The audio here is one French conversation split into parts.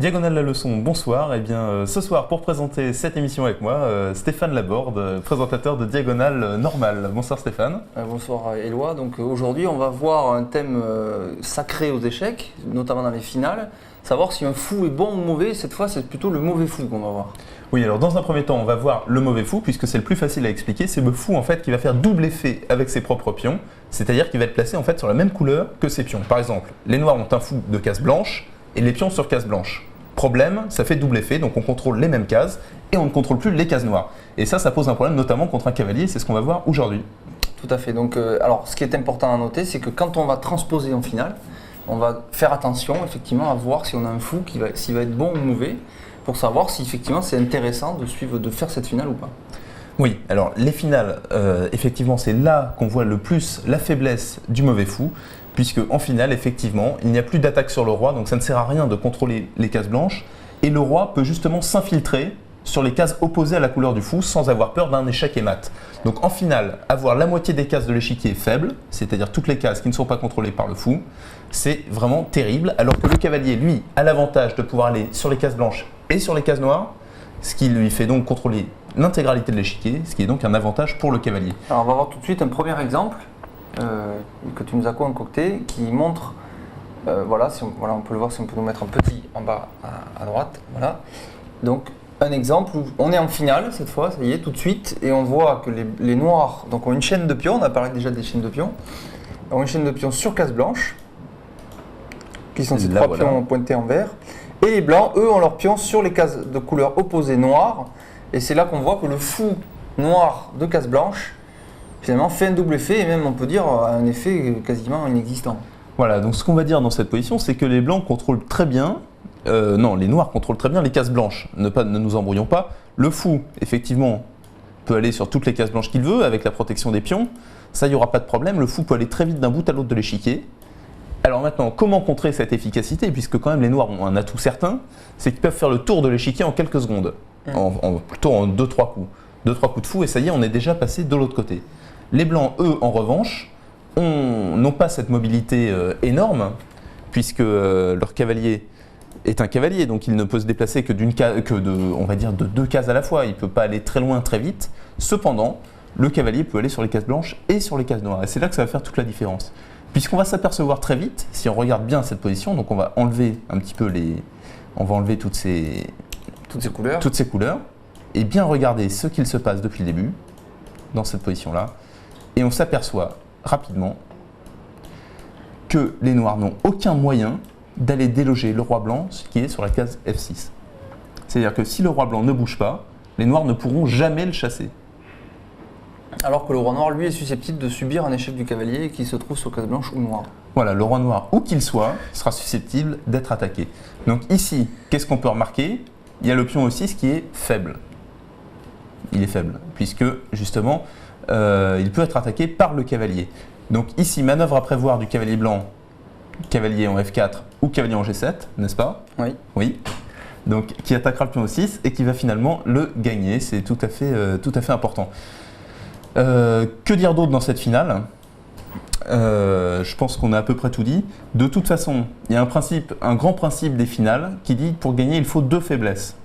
Diagonale la leçon, bonsoir. Eh bien, ce soir, pour présenter cette émission avec moi, Stéphane Laborde, présentateur de Diagonale Normale. Bonsoir Stéphane. Bonsoir Éloi. Donc aujourd'hui, on va voir un thème sacré aux échecs, notamment dans les finales. Savoir si un fou est bon ou mauvais. Cette fois, c'est plutôt le mauvais fou qu'on va voir. Oui, alors dans un premier temps, on va voir le mauvais fou, puisque c'est le plus facile à expliquer. C'est le fou en fait qui va faire double effet avec ses propres pions, c'est-à-dire qu'il va être placé en fait sur la même couleur que ses pions. Par exemple, les noirs ont un fou de case blanche et les pions sur case blanche. Problème, ça fait double effet, donc on contrôle les mêmes cases et on ne contrôle plus les cases noires. Et ça pose un problème notamment contre un cavalier, c'est ce qu'on va voir aujourd'hui. Tout à fait. Donc, alors, ce qui est important à noter, c'est que quand on va transposer en finale, on va faire attention effectivement à voir si on a un fou s'il va être bon ou mauvais, pour savoir si effectivement c'est intéressant de faire cette finale ou pas. Oui, alors les finales, effectivement, c'est là qu'on voit le plus la faiblesse du mauvais fou, puisque en finale, effectivement, il n'y a plus d'attaque sur le roi, donc ça ne sert à rien de contrôler les cases blanches, et le roi peut justement s'infiltrer sur les cases opposées à la couleur du fou sans avoir peur d'un échec et mat. Donc en finale, avoir la moitié des cases de l'échiquier faible, c'est-à-dire toutes les cases qui ne sont pas contrôlées par le fou, c'est vraiment terrible, alors que le cavalier, lui, a l'avantage de pouvoir aller sur les cases blanches et sur les cases noires, ce qui lui fait donc contrôler l'intégralité de l'échiquier, ce qui est donc un avantage pour le cavalier. Alors on va voir tout de suite un premier exemple que tu nous as concocté, qui montre, voilà, on peut le voir si on peut nous mettre un petit en bas à droite, voilà. Donc un exemple où on est en finale cette fois, ça y est, tout de suite, et on voit que les noirs donc, ont une chaîne de pions, on a parlé déjà des chaînes de pions, ont une chaîne de pions sur case blanche, qui sont ces trois pions pointés en vert, et les blancs, eux, ont leurs pions sur les cases de couleur opposée noire, et c'est là qu'on voit que le fou noir de case blanche, finalement, fait un double effet, et même on peut dire un effet quasiment inexistant. Voilà, donc ce qu'on va dire dans cette position, c'est que les blancs contrôlent très bien, les noirs contrôlent très bien les cases blanches. Ne nous embrouillons pas. Le fou, effectivement, peut aller sur toutes les cases blanches qu'il veut avec la protection des pions. Ça, il n'y aura pas de problème. Le fou peut aller très vite d'un bout à l'autre de l'échiquier. Alors maintenant, comment contrer cette efficacité? Puisque quand même les noirs ont un atout certain, c'est qu'ils peuvent faire le tour de l'échiquier en quelques secondes. Plutôt en 2-3 coups. 2-3 coups de fou et ça y est, on est déjà passé de l'autre côté. Les blancs, eux, en revanche, n'ont pas cette mobilité énorme, puisque leur cavalier est un cavalier, donc il ne peut se déplacer que de 2 cases à la fois. Il ne peut pas aller très loin, très vite. Cependant, le cavalier peut aller sur les cases blanches et sur les cases noires. Et c'est là que ça va faire toute la différence. Puisqu'on va s'apercevoir très vite, si on regarde bien cette position, donc on va enlever un petit peu toutes ces couleurs, et bien regarder ce qu'il se passe depuis le début, dans cette position-là, et on s'aperçoit rapidement que les noirs n'ont aucun moyen d'aller déloger le roi blanc, ce qui est sur la case F6. C'est-à-dire que si le roi blanc ne bouge pas, les noirs ne pourront jamais le chasser. Alors que le roi noir, lui, est susceptible de subir un échec du cavalier qui se trouve sur case blanche ou noire. Voilà, le roi noir, où qu'il soit, sera susceptible d'être attaqué. Donc ici, qu'est-ce qu'on peut remarquer? Il y a le pion E6 qui est faible. Il est faible, puisque justement, il peut être attaqué par le cavalier. Donc ici, manœuvre à prévoir du cavalier blanc, cavalier en F4 ou cavalier en G7, n'est-ce pas? Oui. Oui. Donc qui attaquera le pion E6 et qui va finalement le gagner. C'est tout à fait important. Que dire d'autre dans cette finale? Je pense qu'on a à peu près tout dit. De toute façon, il y a un grand principe des finales qui dit que pour gagner, il faut 2 faiblesses.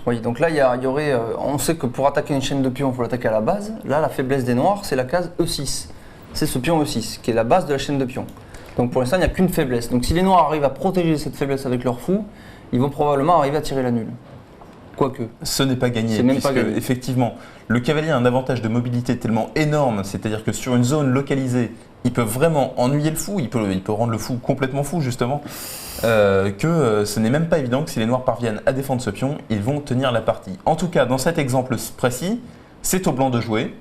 Oui, donc là, il y aurait, on sait que pour attaquer une chaîne de pions, il faut l'attaquer à la base. Là, la faiblesse des noirs, c'est la case E6. C'est ce pion E6, qui est la base de la chaîne de pions. Donc pour l'instant, il n'y a qu'une faiblesse. Donc si les noirs arrivent à protéger cette faiblesse avec leur fou, ils vont probablement arriver à tirer la nulle. Quoique. Ce n'est pas gagné, effectivement, le cavalier a un avantage de mobilité tellement énorme, c'est-à-dire que sur une zone localisée, il peut vraiment ennuyer le fou, il peut rendre le fou complètement fou justement, que ce n'est même pas évident que si les noirs parviennent à défendre ce pion, ils vont tenir la partie. En tout cas, dans cet exemple précis, c'est au blanc de jouer,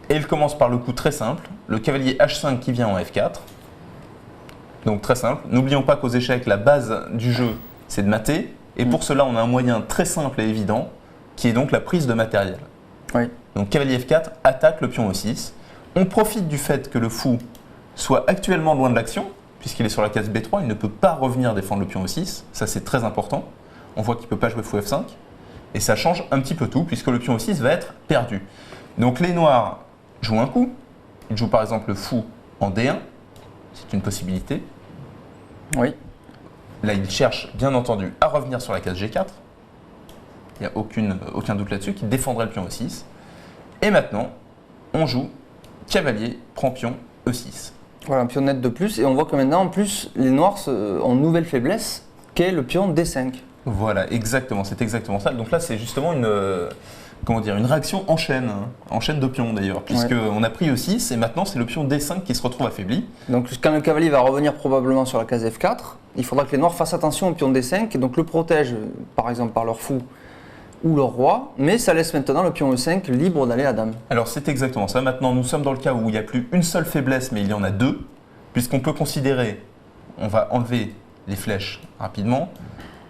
et il commence par le coup très simple, le cavalier H5 qui vient en F4. Donc très simple, n'oublions pas qu'aux échecs, la base du jeu, c'est de mater. Et pour cela, on a un moyen très simple et évident, qui est donc la prise de matériel. Oui. Donc cavalier F4 attaque le pion E6. On profite du fait que le fou soit actuellement loin de l'action, puisqu'il est sur la case B3, il ne peut pas revenir défendre le pion E6. Ça, c'est très important. On voit qu'il ne peut pas jouer fou F5. Et ça change un petit peu tout, puisque le pion E6 va être perdu. Donc les noirs jouent un coup. Ils jouent par exemple le fou en D1. C'est une possibilité. Oui. Là, il cherche, bien entendu, à revenir sur la case G4. Il n'y a aucun doute là-dessus, qu'il défendrait le pion E6. Et maintenant, on joue cavalier, prend pion, E6. Voilà, un pion net de plus. Et on voit que maintenant, en plus, les noirs ont une nouvelle faiblesse, qui est le pion D5. Voilà, exactement, c'est exactement ça. Donc là, c'est justement une réaction en chaîne de pions d'ailleurs, puisqu'on a pris E6 et maintenant c'est le pion D5 qui se retrouve affaibli. Donc quand le cavalier va revenir probablement sur la case F4, il faudra que les noirs fassent attention au pion D5 et donc le protègent par exemple par leur fou ou leur roi, mais ça laisse maintenant le pion E5 libre d'aller à dame. Alors c'est exactement ça. Maintenant nous sommes dans le cas où il n'y a plus une seule faiblesse mais il y en a deux, puisqu'on peut considérer, on va enlever les flèches rapidement,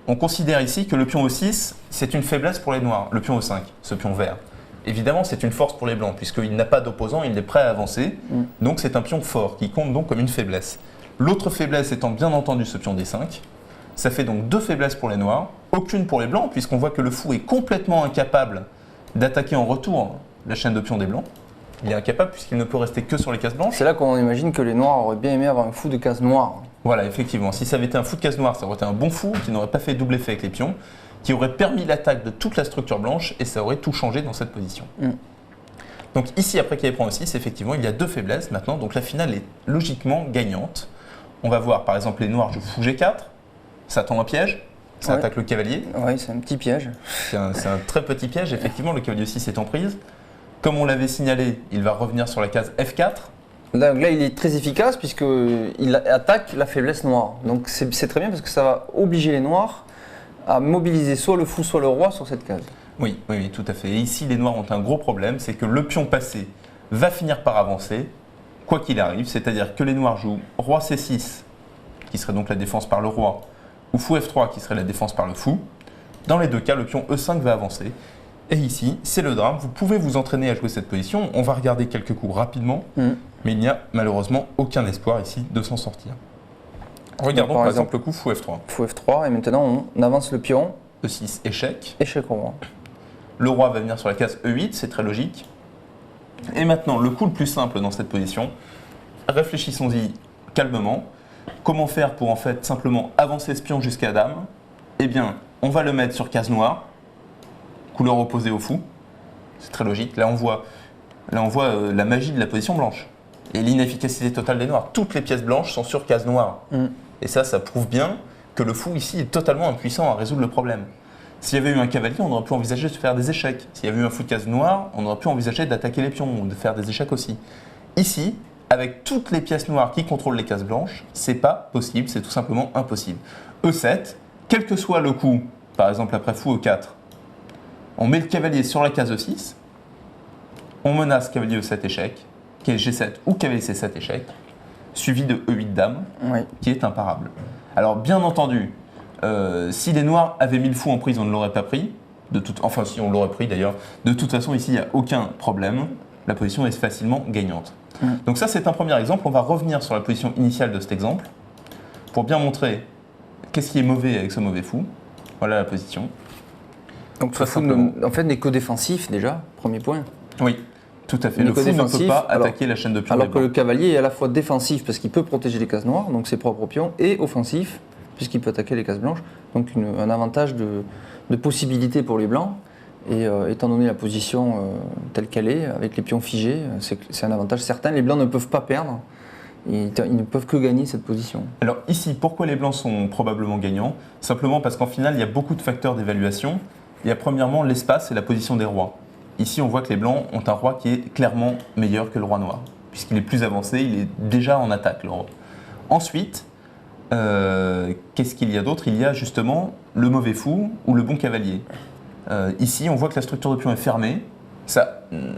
on considère ici que le pion E6 c'est une faiblesse pour les noirs, le pion E5, ce pion vert. Évidemment c'est une force pour les blancs puisqu'il n'a pas d'opposant, il est prêt à avancer, donc c'est un pion fort qui compte donc comme une faiblesse. L'autre faiblesse étant bien entendu ce pion D5, ça fait donc deux faiblesses pour les noirs, aucune pour les blancs, puisqu'on voit que le fou est complètement incapable d'attaquer en retour la chaîne de pions des blancs. Il est incapable puisqu'il ne peut rester que sur les cases blanches. C'est là qu'on imagine que les noirs auraient bien aimé avoir un fou de case noire. Voilà, effectivement. Si ça avait été un fou de case noire, ça aurait été un bon fou qui n'aurait pas fait double effet avec les pions, qui aurait permis l'attaque de toute la structure blanche et ça aurait tout changé dans cette position. Donc ici, après qu'il prend aussi, effectivement, il y a deux faiblesses maintenant, donc la finale est logiquement gagnante. On va voir par exemple les noirs jouent fou G4, ça tend un piège, ça attaque le cavalier. Oui, c'est un petit piège. C'est un très petit piège, effectivement, le cavalier 6 est en prise. Comme on l'avait signalé, il va revenir sur la case F4. Là, il est très efficace puisqu'il attaque la faiblesse noire. Donc c'est très bien parce que ça va obliger les noirs à mobiliser soit le fou, soit le roi sur cette case. Oui, tout à fait. Et ici, les noirs ont un gros problème, c'est que le pion passé va finir par avancer, quoi qu'il arrive. C'est-à-dire que les noirs jouent roi C6, qui serait donc la défense par le roi, ou fou F3, qui serait la défense par le fou. Dans les deux cas, le pion E5 va avancer. Et ici, c'est le drame. Vous pouvez vous entraîner à jouer cette position. On va regarder quelques coups rapidement, mais il n'y a malheureusement aucun espoir ici de s'en sortir. Regardons par exemple le coup fou F3. Fou F3, et maintenant on avance le pion. E6, échec. Échec au roi. Le roi va venir sur la case E8, c'est très logique. Et maintenant, le coup le plus simple dans cette position, réfléchissons-y calmement. Comment faire pour en fait simplement avancer ce pion jusqu'à dame? Eh bien, on va le mettre sur case noire, couleur opposée au fou. C'est très logique. Là, on voit la magie de la position blanche et l'inefficacité totale des noirs. Toutes les pièces blanches sont sur case noire. Et ça prouve bien que le fou ici est totalement impuissant à résoudre le problème. S'il y avait eu un cavalier, on aurait pu envisager de faire des échecs. S'il y avait eu un fou de case noire, on aurait pu envisager d'attaquer les pions ou de faire des échecs aussi. Ici, avec toutes les pièces noires qui contrôlent les cases blanches, c'est pas possible, c'est tout simplement impossible. E7, quel que soit le coup, par exemple après fou E4, on met le cavalier sur la case E6, on menace cavalier E7 échec, G7 ou cavalier C7 échec, suivi de E8 dame, qui est imparable. Alors bien entendu, si les noirs avaient mis le fou en prise, on ne l'aurait pas pris. Enfin, si on l'aurait pris d'ailleurs. De toute façon, ici, il n'y a aucun problème. La position est facilement gagnante. Donc ça, c'est un premier exemple. On va revenir sur la position initiale de cet exemple pour bien montrer qu'est-ce qui est mauvais avec ce mauvais fou. Voilà la position. Donc ce fou, en fait, n'est que défensif déjà, premier point. Oui, tout à fait. Le fou ne peut pas attaquer la chaîne de pions. Alors que le cavalier est à la fois défensif parce qu'il peut protéger les cases noires, donc ses propres pions, et offensif puisqu'il peut attaquer les cases blanches. Donc un avantage de possibilité pour les blancs. Et étant donné la position telle qu'elle est, avec les pions figés, c'est un avantage certain. Les blancs ne peuvent pas perdre, ils ne peuvent que gagner cette position. Alors ici, pourquoi les blancs sont probablement gagnants? Simplement parce qu'en finale, il y a beaucoup de facteurs d'évaluation. Il y a premièrement l'espace et la position des rois. Ici, on voit que les blancs ont un roi qui est clairement meilleur que le roi noir, puisqu'il est plus avancé, il est déjà en attaque, le roi. Ensuite, qu'est-ce qu'il y a d'autre? Il y a justement le mauvais fou ou le bon cavalier. Ici, on voit que la structure de pion est fermée.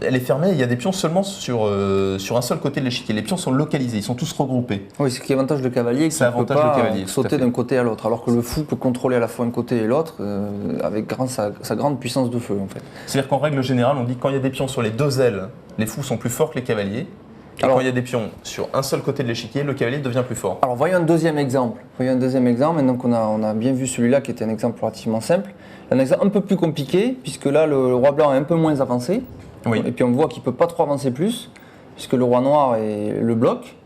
Elle est fermée, il y a des pions seulement sur un seul côté de l'échiquier. Les pions sont localisés, ils sont tous regroupés. Oui, ce qui avantage le cavalier, qui ne peut pas sauter d'un côté à l'autre, alors que le fou peut contrôler à la fois un côté et l'autre avec sa grande puissance de feu en fait. C'est-à-dire qu'en règle générale, on dit que quand il y a des pions sur les deux ailes, les fous sont plus forts que les cavaliers. Et quand il y a des pions sur un seul côté de l'échiquier, le cavalier devient plus fort. Alors voyons un deuxième exemple. Maintenant qu'on a bien vu celui-là qui était un exemple relativement simple. Un exemple un peu plus compliqué, puisque là le roi blanc est un peu moins avancé. Oui. Et puis on voit qu'il ne peut pas trop avancer plus, puisque le roi noir le bloque.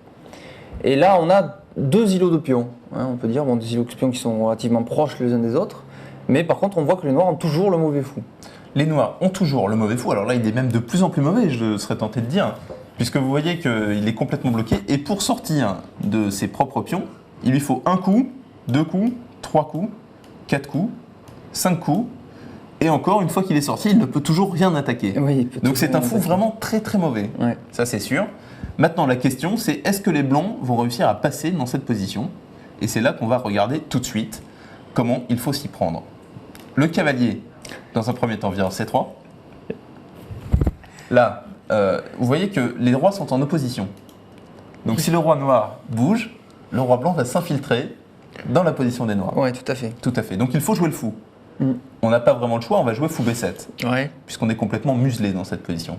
Et là, on a deux îlots de pions. On peut dire des îlots de pions qui sont relativement proches les uns des autres. Mais par contre, on voit que les noirs ont toujours le mauvais fou. Les noirs ont toujours le mauvais fou. Alors là, il est même de plus en plus mauvais, je serais tenté de dire. Puisque vous voyez qu'il est complètement bloqué. Et pour sortir de ses propres pions, il lui faut un coup, 2 coups, 3 coups, 4 coups, 5 coups. Et encore, une fois qu'il est sorti, il ne peut toujours rien attaquer. Oui, donc c'est un fou vraiment très très mauvais. Ouais. Ça c'est sûr. Maintenant la question c'est est-ce que les blancs vont réussir à passer dans cette position? Et c'est là qu'on va regarder tout de suite comment il faut s'y prendre. Le cavalier, dans un premier temps, vient en C3. Là, vous voyez que les rois sont en opposition. Donc si le roi noir bouge, le roi blanc va s'infiltrer dans la position des noirs. Oui, tout à fait. Tout à fait. Donc il faut jouer le fou. On n'a pas vraiment le choix, on va jouer fou B7. Ouais. Puisqu'on est complètement muselé dans cette position.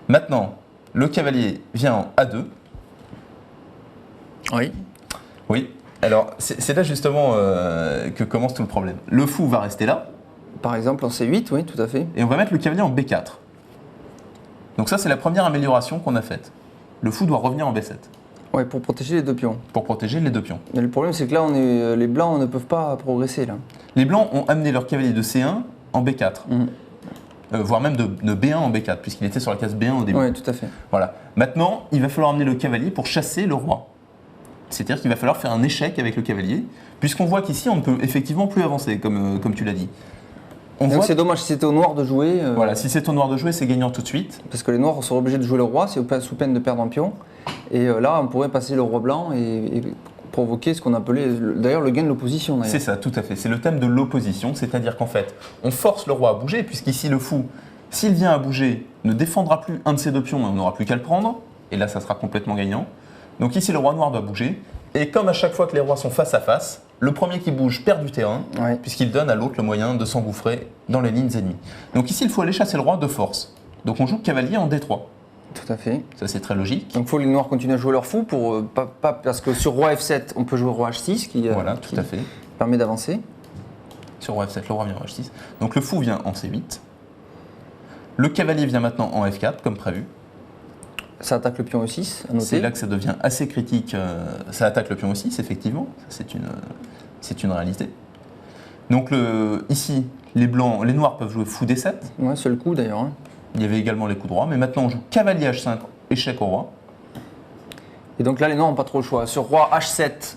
Maintenant, le cavalier vient en A2. Oui. Oui. Alors, c'est là justement que commence tout le problème. Le fou va rester là. Par exemple en C8, oui, tout à fait. Et on va mettre le cavalier en B4. Donc ça, c'est la première amélioration qu'on a faite. Le fou doit revenir en B7. Oui, pour protéger les deux pions. Pour protéger les deux pions. Mais le problème, c'est que là, les blancs ne peuvent pas progresser. Là. Les blancs ont amené leur cavalier de C1 en B4. Voire même de B1 en B4, puisqu'il était sur la case B1 au début. Oui, tout à fait. Voilà. Maintenant, il va falloir amener le cavalier pour chasser le roi. C'est-à-dire qu'il va falloir faire un échec avec le cavalier, puisqu'on voit qu'ici, on ne peut effectivement plus avancer, comme tu l'as dit. Donc c'est dommage si c'était au noir de jouer. Voilà, si c'est au noir de jouer, c'est gagnant tout de suite. Parce que les noirs sont obligés de jouer le roi, c'est sous peine de perdre un pion. Et là, on pourrait passer le roi blanc et provoquer ce qu'on appelait d'ailleurs le gain de l'opposition. C'est ça, tout à fait. C'est le thème de l'opposition, c'est-à-dire qu'en fait, on force le roi à bouger, puisqu'ici le fou, s'il vient à bouger, ne défendra plus un de ses deux pions, et on n'aura plus qu'à le prendre. Et là, ça sera complètement gagnant. Donc ici, le roi noir doit bouger. Et comme à chaque fois que les rois sont face à face, le premier qui bouge perd du terrain, puisqu'il donne à l'autre le moyen de s'engouffrer dans les lignes ennemies. Donc ici, il faut aller chasser le roi de force. Donc on joue cavalier en D3. Tout à fait. Ça, c'est très logique. Donc il faut que les noirs continuent à jouer leur fou, parce que sur roi F7, on peut jouer roi H6, qui tout à fait. Permet d'avancer. Sur roi F7, le roi vient en H6. Donc le fou vient en C8. Le cavalier vient maintenant en F4, comme prévu. Ça attaque le pion E6, à noter. C'est là que ça devient assez critique. Ça attaque le pion E6, effectivement. C'est une réalité. Donc ici, les noirs peuvent jouer fou D7. Ouais, seul coup d'ailleurs. Hein. Il y avait également les coups droits, mais maintenant on joue cavalier H5, échec au roi. Et donc là, les noirs n'ont pas trop le choix. Sur roi H7.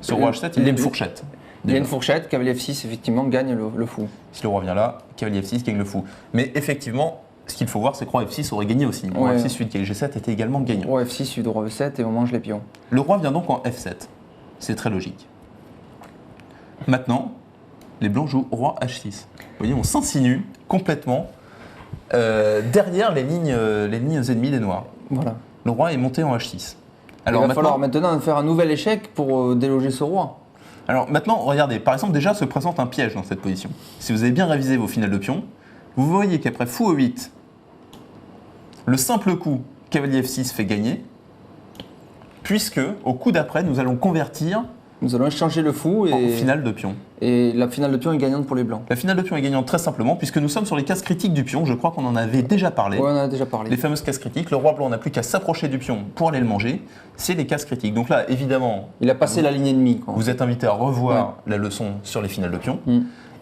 Sur roi H7, il y a une fourchette. Il y a une fourchette, cavalier F6, effectivement, gagne le fou. Si le roi vient là, cavalier F6 gagne le fou. Mais effectivement, ce qu'il faut voir, c'est que roi F6 aurait gagné aussi. Roi F6 suite cavalier G7 était également gagnant. Roi F6 suite roi E7 et on mange les pions. Le roi vient donc en F7. C'est très logique. Maintenant, les blancs jouent roi H6. Vous voyez, on s'insinue complètement derrière les lignes ennemies des noirs. Voilà. Le roi est monté en H6. Alors il va falloir maintenant faire un nouvel échec pour déloger ce roi. Alors maintenant, regardez, par exemple, déjà se présente un piège dans cette position. Si vous avez bien révisé vos finales de pions, vous voyez qu'après fou E8, le simple coup cavalier F6 fait gagner, puisque au coup d'après, nous allons convertir. Nous allons échanger le fou en finale de pion. Et la finale de pion est gagnante pour les blancs. La finale de pion est gagnante très simplement, puisque nous sommes sur les cases critiques du pion. Je crois qu'on en avait déjà parlé. Oui, on en a déjà parlé. Les fameuses cases critiques. Le roi blanc n'a plus qu'à s'approcher du pion pour aller le manger. C'est les cases critiques. Donc là, évidemment. Il a passé la ligne ennemie. Vous êtes invité à revoir la leçon sur les finales de pion.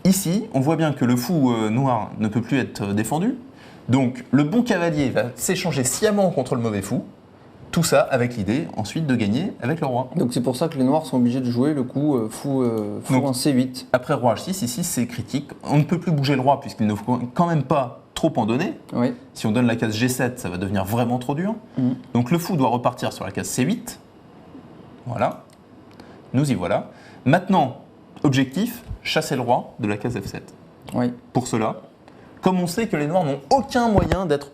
Ici, on voit bien que le fou noir ne peut plus être défendu. Donc, le bon cavalier va s'échanger sciemment contre le mauvais fou. Tout ça avec l'idée ensuite de gagner avec le roi. Donc c'est pour ça que les noirs sont obligés de jouer le coup fou en C8. Après roi H6, ici c'est critique. On ne peut plus bouger le roi puisqu'il ne faut quand même pas trop en donner. Oui. Si on donne la case G7, ça va devenir vraiment trop dur. Donc le fou doit repartir sur la case C8. Voilà. Nous y voilà. Maintenant, objectif, chasser le roi de la case F7. Oui. Pour cela, comme on sait que les noirs n'ont aucun moyen d'être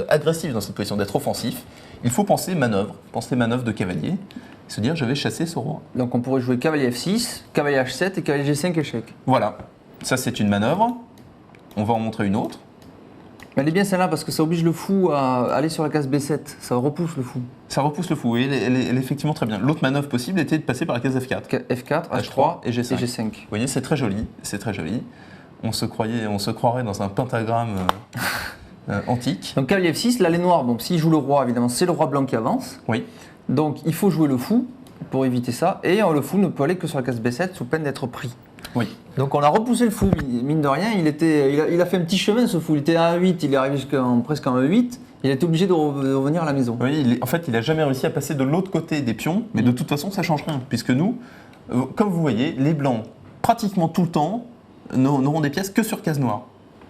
agressifs dans cette position, d'être offensifs, il faut penser manœuvre de cavalier, et se dire je vais chasser ce roi. Donc on pourrait jouer cavalier F6, cavalier H7 et cavalier G5 échec. Voilà, ça c'est une manœuvre, on va en montrer une autre. Mais elle est bien celle-là parce que ça oblige le fou à aller sur la case B7, ça repousse le fou. Ça repousse le fou, oui, elle est effectivement très bien. L'autre manœuvre possible était de passer par la case F4. F4, H3 et G5. Vous voyez, c'est très joli, c'est très joli. On se croirait dans un pentagramme antique. Donc cavalier F6, là les noirs, bon, s'ils jouent le roi, évidemment, c'est le roi blanc qui avance. Oui. Donc il faut jouer le fou pour éviter ça. Et le fou ne peut aller que sur la case B7 sous peine d'être pris. Oui. Donc on a repoussé le fou, mine de rien. Il a fait un petit chemin ce fou. Il était à 1-8, il est arrivé presque à 1-8. Il a été obligé de revenir à la maison. Oui, en fait, il n'a jamais réussi à passer de l'autre côté des pions, mais de toute façon, ça ne change rien. Puisque nous, comme vous voyez, les blancs, pratiquement tout le temps, n'auront des pièces que sur case noire.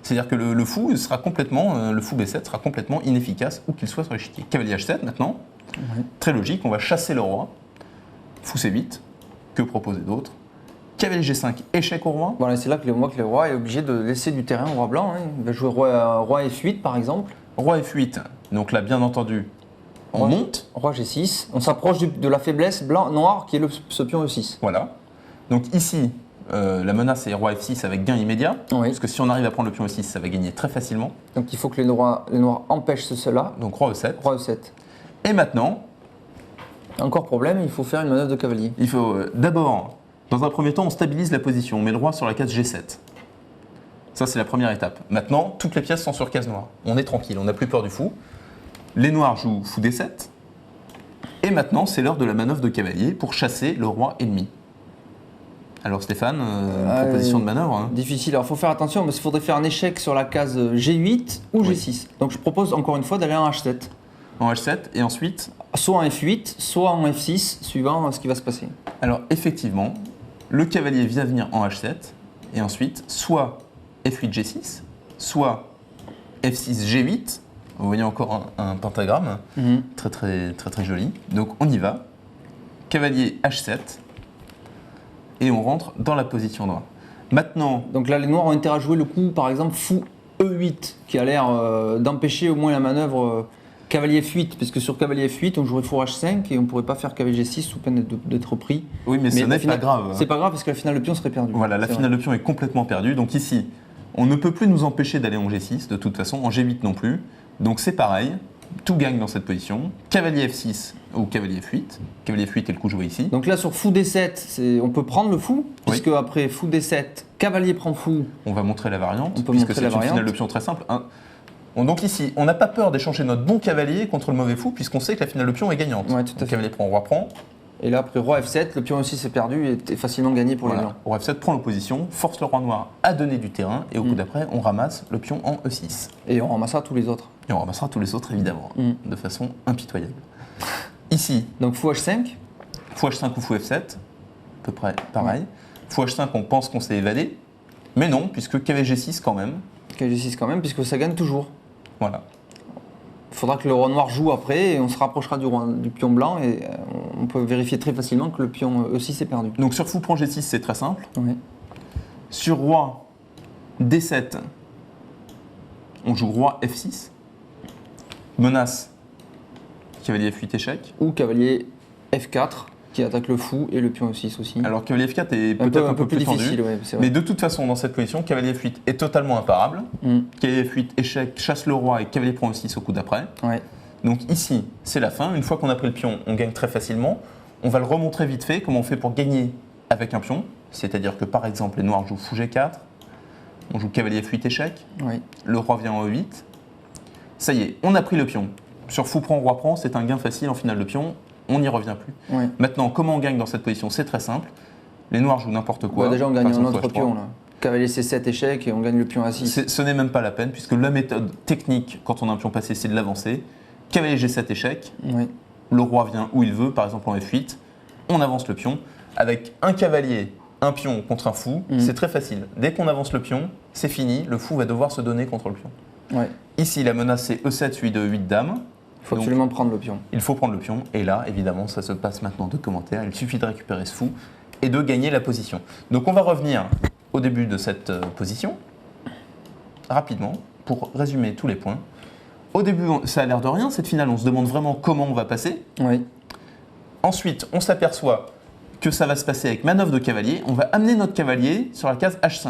C'est-à-dire que le fou sera complètement, le fou B7 sera complètement inefficace où qu'il soit sur l'échiquier. Cavalier H7 maintenant, très logique, on va chasser le roi. Fou C8, que proposer d'autre? Cavalier G5, échec au roi. Voilà, c'est là que le roi est obligé de laisser du terrain au roi blanc. Hein. Il va jouer roi F8 par exemple. Roi F8, donc là bien entendu, on monte. Roi G6, on s'approche de la faiblesse noire qui est ce pion E6. Voilà. Donc ici, la menace est roi F6 avec gain immédiat. Oui. Parce que si on arrive à prendre le pion E6, ça va gagner très facilement. Donc il faut que les noirs empêchent cela. Donc roi E7. Roi E7. Et maintenant, encore problème, il faut faire une manœuvre de cavalier. il faut d'abord, dans un premier temps, on stabilise la position. On met le roi sur la case G7. Ça, c'est la première étape. Maintenant, toutes les pièces sont sur case noire. On est tranquille, on n'a plus peur du fou. Les noirs jouent fou D7. Et maintenant, c'est l'heure de la manœuvre de cavalier pour chasser le roi ennemi. Alors Stéphane, proposition de manœuvre hein. Difficile, alors il faut faire attention parce qu'il faudrait faire un échec sur la case G8 ou G6. Donc je propose encore une fois d'aller en H7. En H7 et ensuite soit en F8, soit en F6, suivant ce qui va se passer. Alors effectivement, le cavalier vient venir en H7 et ensuite soit F8 G6, soit F6 G8. Vous voyez encore un pentagramme, très joli. Donc on y va. Cavalier H7 et on rentre dans la position noire. Maintenant, donc là les noirs ont intérêt à jouer le coup par exemple fou E8 qui a l'air d'empêcher au moins la manœuvre cavalier F8 parce que sur cavalier F8 on jouerait fou H5 et on ne pourrait pas faire cavalier G6 sous peine d'être pris. Oui mais ce n'est pas grave. C'est pas grave parce que la finale de pion serait perdue. Voilà, la finale de pion est complètement perdue. Donc ici, on ne peut plus nous empêcher d'aller en G6 de toute façon, en G8 non plus. Donc c'est pareil, tout gagne dans cette position. Cavalier F6 ou cavalier F8. Cavalier F8 est le coup joué ici. Donc là sur fou D7, on peut prendre le fou, puisque après fou D7, cavalier prend fou. On va montrer la variante, on peut puisque montrer c'est une finale de pion très simple. Donc ici, on n'a pas peur d'échanger notre bon cavalier contre le mauvais fou, puisqu'on sait que la finale de pion est gagnante. Ouais, tout à fait. Cavalier prend, roi prend. Et là, après roi F7, le pion aussi s'est perdu et est facilement gagné pour les blancs. Roi F7 prend l'opposition, force le roi noir à donner du terrain, et au coup d'après, on ramasse le pion en E6. Et on ramassera tous les autres. Et on ramassera tous les autres, évidemment, de façon impitoyable. Ici. Donc fou H5. Fou H5 ou fou F7, à peu près pareil. Fou H5, on pense qu'on s'est évadé, mais non, puisque cavalier G6 quand même. Cavalier G6 quand même, puisque ça gagne toujours. Voilà. Il faudra que le roi noir joue après et on se rapprochera du pion blanc et on peut vérifier très facilement que le pion E6 est perdu. Donc sur fou prend G6, c'est très simple. Oui. Sur roi D7, on joue roi F6. Menace, cavalier F8 échec. Ou cavalier F4 qui attaque le fou et le pion E6 aussi. Alors cavalier F4 est peut-être un peu plus difficile, tendu, ouais, c'est vrai. mais de toute façon dans cette position, cavalier F8 est totalement imparable. Cavalier F8 échec, chasse le roi et cavalier prend E6 au coup d'après. Ouais. Donc ici, c'est la fin. Une fois qu'on a pris le pion, on gagne très facilement. On va le remontrer vite fait, comment on fait pour gagner avec un pion. C'est-à-dire que par exemple, les noirs jouent fou G4, on joue cavalier F8 échec, le roi vient en E8. Ça y est, on a pris le pion. Sur fou prend, roi prend, c'est un gain facile en finale de pion, on n'y revient plus. Maintenant, comment on gagne dans cette position? C'est très simple. Les noirs jouent n'importe quoi. Déjà, on gagne un autre pion là. Cavalier C7 échec et on gagne le pion A6. Ce n'est même pas la peine, puisque la méthode technique, quand on a un pion passé, c'est de l'avancer. Cavalier G7 échec, le roi vient où il veut, par exemple en F8, on avance le pion. Avec un cavalier, un pion contre un fou, c'est très facile. Dès qu'on avance le pion, c'est fini, le fou va devoir se donner contre le pion. Ici, la menace c'est E7 suivi de 8 dames. Il faut absolument prendre le pion. Il faut prendre le pion, et là, évidemment, ça se passe maintenant de commentaires. Il suffit de récupérer ce fou et de gagner la position. Donc on va revenir au début de cette position, rapidement, pour résumer tous les points. Au début, ça a l'air de rien, cette finale, on se demande vraiment comment on va passer. Ensuite, on s'aperçoit que ça va se passer avec manœuvre de cavalier. On va amener notre cavalier sur la case H5,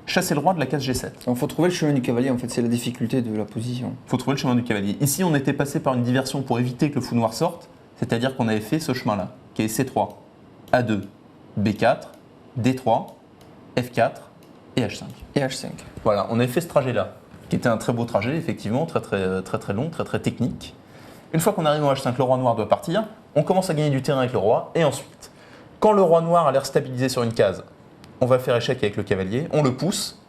chasser le roi de la case G7. Il faut trouver le chemin du cavalier, en fait, c'est la difficulté de la position. Il faut trouver le chemin du cavalier. Ici, on était passé par une diversion pour éviter que le fou noir sorte, c'est-à-dire qu'on avait fait ce chemin-là, qui est C3, A2, B4, D3, F4 et H5. Et H5. Voilà, on avait fait ce trajet-là, qui était un très beau trajet, effectivement, très long, très technique. Une fois qu'on arrive au H5, le roi noir doit partir, on commence à gagner du terrain avec le roi, et ensuite, quand le roi noir a l'air stabilisé sur une case, on va faire échec avec le cavalier, on le pousse,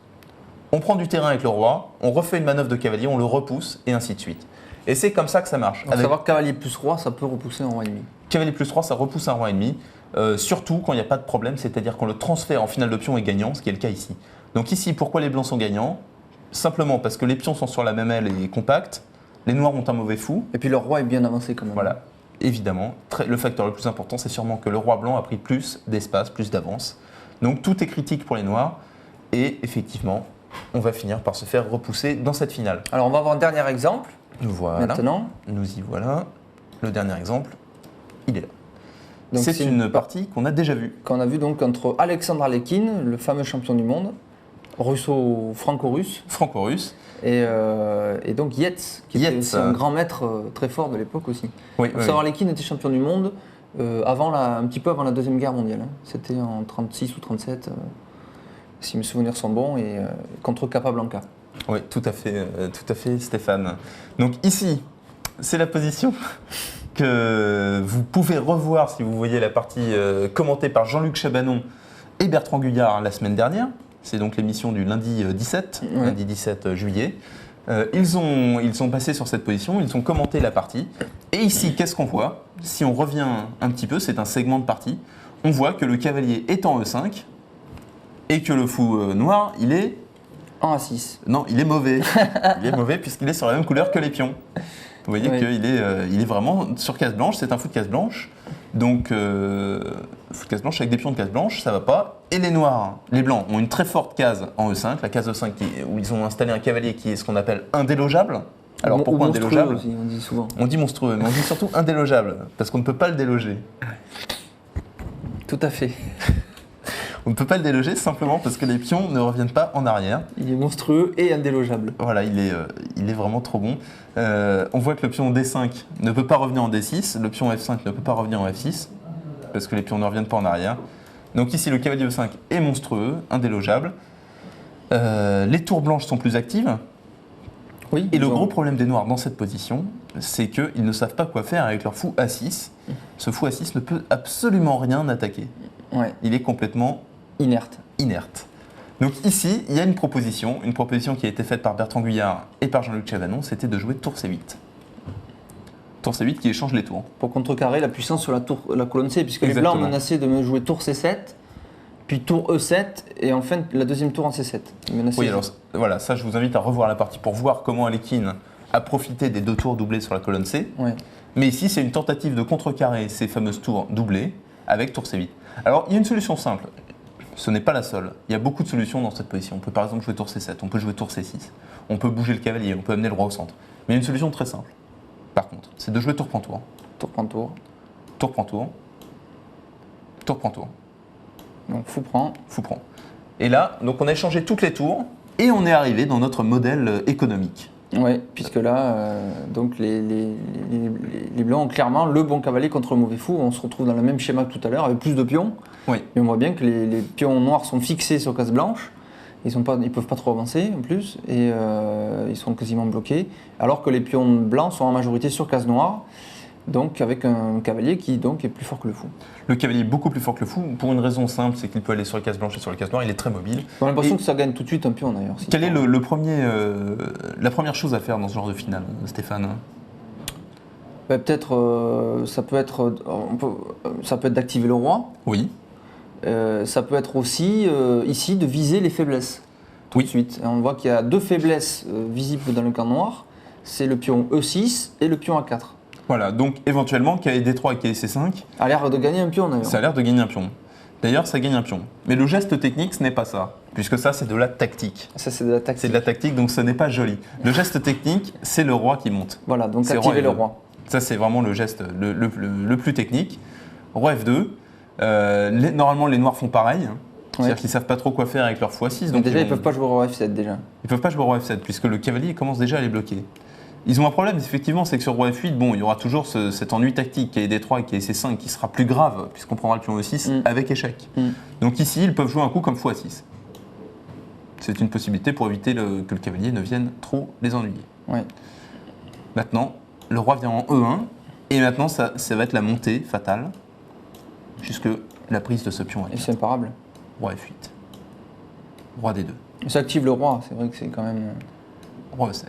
on prend du terrain avec le roi, on refait une manœuvre de cavalier, on le repousse, et ainsi de suite. Et c'est comme ça que ça marche. Donc savoir que cavalier plus roi, ça peut repousser un roi ennemi. Cavalier plus 3, ça repousse un roi ennemi, surtout quand il n'y a pas de problème, c'est-à-dire quand le transfert en finale de pion est gagnant, ce qui est le cas ici. Donc ici, pourquoi les blancs sont gagnants? Simplement parce que les pions sont sur la même aile et compacts, les noirs ont un mauvais fou. Et puis le roi est bien avancé quand même. Voilà, évidemment. Le facteur le plus important, c'est sûrement que le roi blanc a pris plus d'espace, plus d'avance. Donc tout est critique pour les noirs, et effectivement, on va finir par se faire repousser dans cette finale. Alors on va voir un dernier exemple. Voilà. Maintenant. Nous y voilà. Le dernier exemple, il est là. Donc C'est une partie qu'on a déjà vue. Qu'on a vu donc entre Alexandre Alekhine, le fameux champion du monde, franco-russe, Franco-russe. et donc Yates, qui était aussi un grand maître très fort de l'époque aussi. Oui, Alexandre Alekhine était champion du monde un petit peu avant la Deuxième Guerre mondiale. C'était en 36 ou 37, si mes souvenirs sont bons, et contre Capablanca. Oui, tout à fait, Stéphane. Donc ici, c'est la position que vous pouvez revoir si vous voyez la partie commentée par Jean-Luc Chabanon et Bertrand Guyard la semaine dernière. C'est donc l'émission du lundi 17 juillet. Ils sont passés sur cette position, ils ont commenté la partie. Et ici, qu'est-ce qu'on voit? Si on revient un petit peu, c'est un segment de partie. On voit que le cavalier est en E5 et que le fou noir, il est... En A6. Non, il est mauvais. Il est mauvais puisqu'il est sur la même couleur que les pions. Vous voyez qu'il est vraiment sur case blanche, c'est un fou de case blanche. Donc, fou de case blanche avec des pions de case blanche, ça va pas. Et les noirs, les blancs, ont une très forte case en E5, la case E5 où ils ont installé un cavalier qui est ce qu'on appelle indélogeable. Alors pourquoi indélogeable aussi, on dit souvent. On dit monstrueux, mais on dit surtout indélogeable, parce qu'on ne peut pas le déloger. Tout à fait. On ne peut pas le déloger simplement parce que les pions ne reviennent pas en arrière. Il est monstrueux et indélogeable. Voilà, il est vraiment trop bon. On voit que le pion D5 ne peut pas revenir en D6, le pion F5 ne peut pas revenir en F6, parce que les pions ne reviennent pas en arrière. Donc ici, le cavalier E5 est monstrueux, indélogeable. Les tours blanches sont plus actives. Oui, et le gros problème des noirs dans cette position, c'est qu'ils ne savent pas quoi faire avec leur fou A6. Ce fou A6 ne peut absolument rien attaquer. Ouais. Il est complètement inerte. Donc ici, il y a une proposition qui a été faite par Bertrand Guyard et par Jean-Luc Chabanon, c'était de jouer tour C8. Tour C8 qui échange les tours. Pour contrecarrer la puissance sur la colonne C, puisque Exactement. les blancs menaçaient de me jouer tour C7, puis tour E7, et enfin la deuxième tour en C7. Oui, alors voilà, ça je vous invite à revoir la partie pour voir comment Alekhine a profité des deux tours doublés sur la colonne C. Ouais. Mais ici, c'est une tentative de contrecarrer ces fameuses tours doublées avec tour C8. Alors, il y a une solution simple. Ce n'est pas la seule. Il y a beaucoup de solutions dans cette position. On peut par exemple jouer tour C7, on peut jouer tour C6, on peut bouger le cavalier, on peut amener le roi au centre. Mais il y a une solution très simple, par contre, c'est de jouer tour prend tour. Tour prend tour. Tour prend tour. Tour prend tour. Donc fou prend. Fou prend. Et là, donc on a échangé toutes les tours et on est arrivé dans notre modèle économique. Oui, puisque là, donc les blancs ont clairement le bon cavalier contre le mauvais fou. On se retrouve dans le même schéma que tout à l'heure, avec plus de pions. Oui. Et on voit bien que les pions noirs sont fixés sur case blanche. Ils ne peuvent pas trop avancer en plus, et ils sont quasiment bloqués. Alors que les pions blancs sont en majorité sur case noire, donc avec un cavalier qui donc est plus fort que le fou. Le cavalier est beaucoup plus fort que le fou, pour une raison simple, c'est qu'il peut aller sur les cases blanches et sur les cases noires, il est très mobile. On a l'impression que ça gagne tout de suite un pion d'ailleurs. Quelle est la première chose à faire dans ce genre de finale, Stéphane? Peut-être, ça peut être d'activer le roi. Oui. Ça peut être aussi, ici, de viser les faiblesses. Tout de suite. Et on voit qu'il y a deux faiblesses visibles dans le camp noir. C'est le pion E6 et le pion A4. Voilà, donc éventuellement, cavalier D3 et cavalier C5... A l'air de gagner un pion d'ailleurs. Ça a l'air de gagner un pion. D'ailleurs, ça gagne un pion. Mais le geste technique, ce n'est pas ça, puisque ça, c'est de la tactique. Ça, c'est de la tactique. C'est de la tactique, donc ce n'est pas joli. Le geste technique, c'est le roi qui monte. Voilà, donc activer le roi. Ça, c'est vraiment le geste le plus technique. Roi F2. Normalement, les noirs font pareil. C'est-à-dire qu'ils ne savent pas trop quoi faire avec leur fou A6. Donc déjà, ils ne peuvent pas jouer roi F7 déjà. Ils ne peuvent pas jouer roi F7, puisque le cavalier commence déjà à les bloquer. Ils ont un problème, effectivement, c'est que sur roi F8, bon, il y aura toujours cet ennui tactique qui est D3 et qui est C5 qui sera plus grave, puisqu'on prendra le pion E6 avec échec. Donc ici, ils peuvent jouer un coup comme fou A6. C'est une possibilité pour éviter que le cavalier ne vienne trop les ennuyer. Ouais. Maintenant, le roi vient en E1. Et maintenant, ça va être la montée fatale, jusque la prise de ce pion à Et 4. c'est imparable. Roi F8. Roi D2. Ça active le roi, c'est vrai que c'est quand même. Roi E7.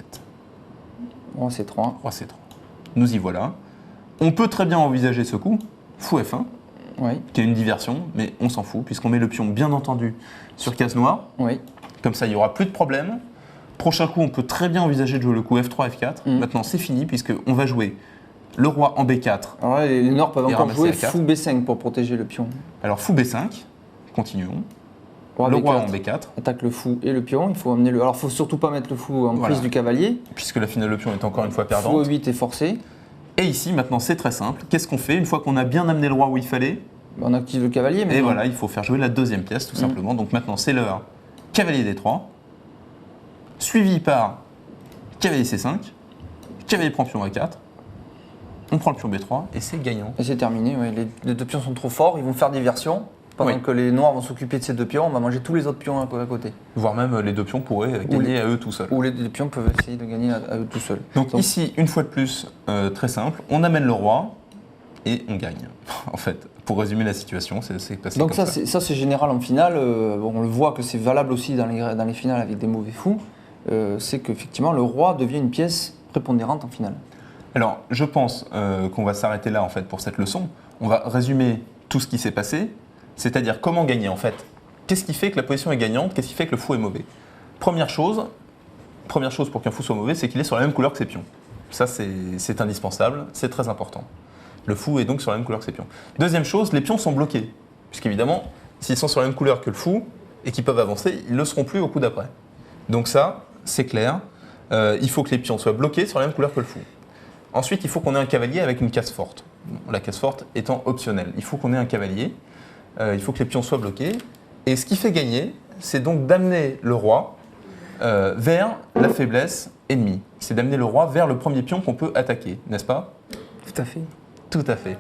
Roi C3. Roi C3. Nous y voilà. On peut très bien envisager ce coup, fou F1, Oui, qui est une diversion, mais on s'en fout, puisqu'on met le pion, bien entendu, sur case noire. oui. Comme ça, il n'y aura plus de problème. Prochain coup, on peut très bien envisager de jouer le coup F3, F4. Maintenant, c'est fini, puisqu'on va jouer le roi en B4. Alors là, les noirs peuvent Et encore ramasser jouer à 4. fou B5 pour protéger le pion. Alors, fou B5, continuons. Roi Le B4. roi en B4, Attaque le fou et le pion. Il faut amener le. Alors, il faut surtout pas mettre le fou en Voilà. prise du cavalier. puisque la finale de pion est encore une fois Fou perdante. E8 est forcé. Et ici, maintenant, c'est très simple. Qu'est-ce qu'on fait une fois qu'on a bien amené le roi où il fallait? On active le cavalier. Et maintenant. voilà, il faut faire jouer la deuxième pièce, tout simplement. Donc maintenant, c'est l'heure cavalier D3, suivi par cavalier C5, cavalier prend pion A4, on prend le pion B3 et c'est gagnant. Et c'est terminé. Ouais. Les deux pions sont trop forts. Ils vont faire diversion. Pendant Oui. que les noirs vont s'occuper de ces deux pions, on va manger tous les autres pions à côté. Voire même les deux pions pourraient gagner à eux tout seuls. Ou les pions peuvent essayer de gagner à eux tout seuls. Donc ici, une fois de plus, très simple, on amène le roi et on gagne. En fait, pour résumer la situation, c'est passé Donc comme ça c'est général en finale. Bon, on le voit que c'est valable aussi dans les finales avec des mauvais fous. C'est qu'effectivement le roi devient une pièce prépondérante en finale. Alors, je pense qu'on va s'arrêter là en fait pour cette leçon. On va résumer tout ce qui s'est passé, c'est-à-dire comment gagner en fait. Qu'est-ce qui fait que la position est gagnante? Qu'est-ce qui fait que le fou est mauvais? Première chose pour qu'un fou soit mauvais, c'est qu'il est sur la même couleur que ses pions. Ça, c'est indispensable, c'est très important. Le fou est donc sur la même couleur que ses pions. Deuxième chose, les pions sont bloqués, puisqu'évidemment, s'ils sont sur la même couleur que le fou et qu'ils peuvent avancer, ils ne le seront plus au coup d'après. Donc ça, c'est clair. Il faut que les pions soient bloqués sur la même couleur que le fou. Ensuite, il faut qu'on ait un cavalier avec une case forte. La case forte étant optionnelle. Il faut qu'on ait un cavalier. Il faut que les pions soient bloqués. Et ce qui fait gagner, c'est donc d'amener le roi vers la faiblesse ennemie. C'est d'amener le roi vers le premier pion qu'on peut attaquer, n'est-ce pas? Tout à fait. Tout à fait.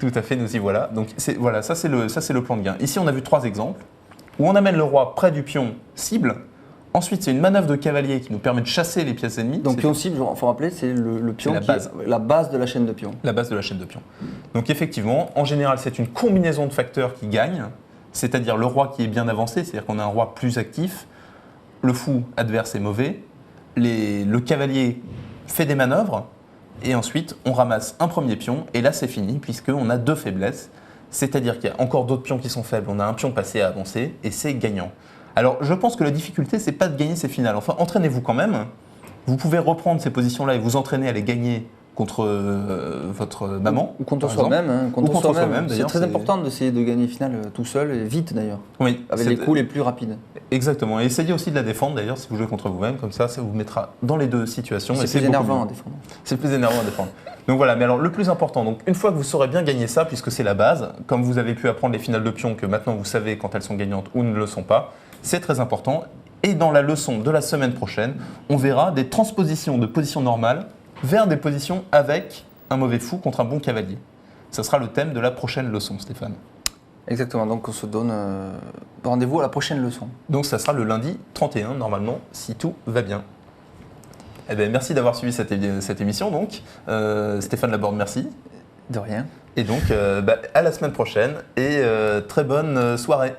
Tout à fait, nous y voilà. Donc voilà, ça c'est le plan de gain. Ici, on a vu 3 exemples où on amène le roi près du pion cible. Ensuite, c'est une manœuvre de cavalier qui nous permet de chasser les pièces ennemies. Donc pion cible, il faut rappeler, c'est le pion la qui base. est la base de la chaîne de pions. La base de la chaîne de pions. Donc effectivement, en général, c'est une combinaison de facteurs qui gagne, c'est-à-dire le roi qui est bien avancé, c'est-à-dire qu'on a un roi plus actif, le fou adverse est mauvais, le cavalier fait des manœuvres, et ensuite on ramasse un premier pion, et là c'est fini, puisqu'on a 2 faiblesses, c'est-à-dire qu'il y a encore d'autres pions qui sont faibles, on a un pion passé à avancer, et c'est gagnant. Alors je pense que la difficulté, c'est pas de gagner ces finales, enfin entraînez-vous quand même, vous pouvez reprendre ces positions-là et vous entraîner à les gagner contre votre maman. Ou contre par exemple. soi-même. Hein, Ou contre soi-même, c'est d'ailleurs, très c'est- important d'essayer de gagner finale tout seul et vite d'ailleurs. Oui, Avec c'est- les coups les plus rapides. Exactement. Et essayez aussi de la défendre d'ailleurs si vous jouez contre vous-même, comme ça vous mettra dans les deux situations. et C'est plus beaucoup énervant mieux. à défendre. C'est plus énervant à défendre. Donc voilà, mais alors le plus important, donc une fois que vous saurez bien gagner ça, puisque c'est la base, comme vous avez pu apprendre les finales de pions, que maintenant vous savez quand elles sont gagnantes ou ne le sont pas, c'est très important. Et dans la leçon de la semaine prochaine, on verra des transpositions de positions normales vers des positions avec un mauvais fou contre un bon cavalier. Ça sera le thème de la prochaine leçon, Stéphane. Exactement, donc on se donne rendez-vous à la prochaine leçon. Donc ça sera le lundi 31, normalement, si tout va bien. Eh bien, merci d'avoir suivi cette émission, donc. Stéphane Laborde, merci. De rien. Et donc, à la semaine prochaine, et très bonne soirée.